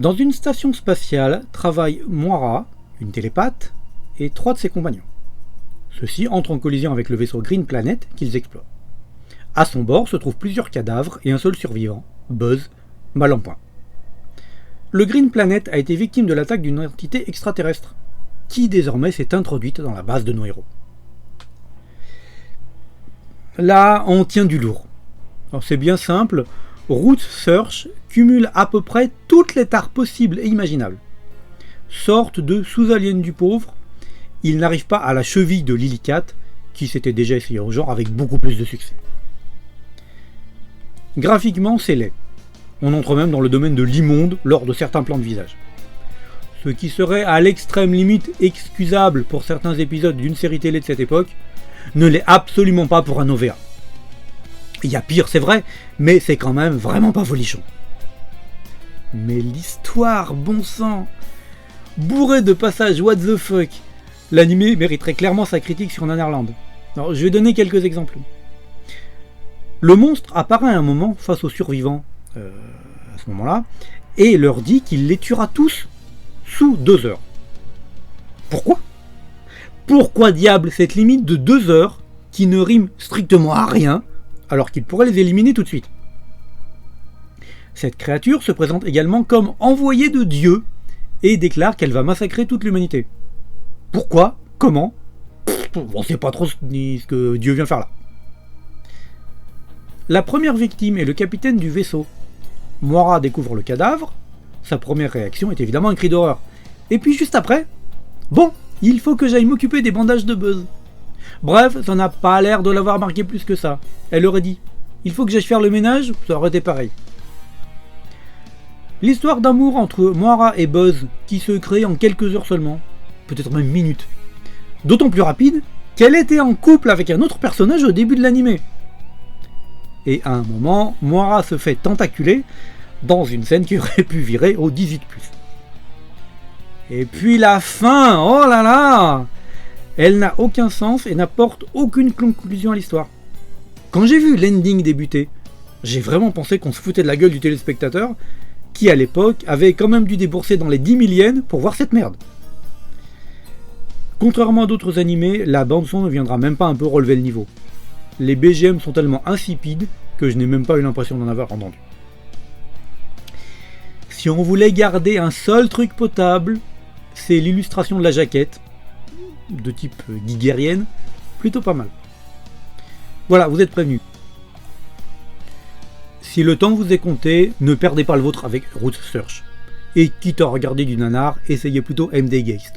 Dans une station spatiale travaillent Moira, une télépathe, et 3 de ses compagnons. Ceux-ci entrent en collision avec le vaisseau Green Planet qu'ils exploient. À son bord se trouvent plusieurs cadavres et un seul survivant, Buzz, mal en point. Le Green Planet a été victime de l'attaque d'une entité extraterrestre, qui désormais s'est introduite dans la base de nos héros. Là, on tient du lourd. Alors, c'est bien simple, Root Search cumule à peu près toutes les tares possibles et imaginables. Sorte de sous-alien du pauvre, il n'arrive pas à la cheville de Lily Cat, qui s'était déjà essayé au genre avec beaucoup plus de succès. Graphiquement, c'est laid. On entre même dans le domaine de l'immonde lors de certains plans de visage. Ce qui serait à l'extrême limite excusable pour certains épisodes d'une série télé de cette époque, ne l'est absolument pas pour un OVA. Il y a pire, c'est vrai, mais c'est quand même vraiment pas folichon. Mais l'histoire, bon sang, bourrée de passages what the fuck, l'animé mériterait clairement sa critique sur Nanarland. Alors, je vais donner quelques exemples. Le monstre apparaît à un moment face aux survivants, à ce moment-là, et leur dit qu'il les tuera tous sous 2 heures. Pourquoi ? Pourquoi diable cette limite de 2 heures qui ne rime strictement à rien, alors qu'il pourrait les éliminer tout de suite ? Cette créature se présente également comme envoyée de Dieu et déclare qu'elle va massacrer toute l'humanité. Pourquoi ? Comment ? On ne sait pas trop ce que Dieu vient faire là. La première victime est le capitaine du vaisseau. Moira découvre le cadavre. Sa première réaction est évidemment un cri d'horreur. Et puis juste après, bon, il faut que j'aille m'occuper des bandages de Buzz. Bref, ça n'a pas l'air de l'avoir marqué plus que ça. Elle aurait dit, il faut que j'aille faire le ménage, ça aurait été pareil. L'histoire d'amour entre Moira et Buzz, qui se crée en quelques heures seulement, peut-être même minutes, d'autant plus rapide qu'elle était en couple avec un autre personnage au début de l'animé. Et à un moment, Moira se fait tentaculer dans une scène qui aurait pu virer au 18+. Et puis la fin, oh là là! Elle n'a aucun sens et n'apporte aucune conclusion à l'histoire. Quand j'ai vu l'ending débuter, j'ai vraiment pensé qu'on se foutait de la gueule du téléspectateur, qui à l'époque avait quand même dû débourser dans les 10 000 yens pour voir cette merde. Contrairement à d'autres animés, la bande-son ne viendra même pas un peu relever le niveau. Les BGM sont tellement insipides que je n'ai même pas eu l'impression d'en avoir entendu. Si on voulait garder un seul truc potable, c'est l'illustration de la jaquette, de type guiguérienne, plutôt pas mal. Voilà, vous êtes prévenus. Si le temps vous est compté, ne perdez pas le vôtre avec Root Search. Et quitte à regarder du nanar, essayez plutôt MD Geist.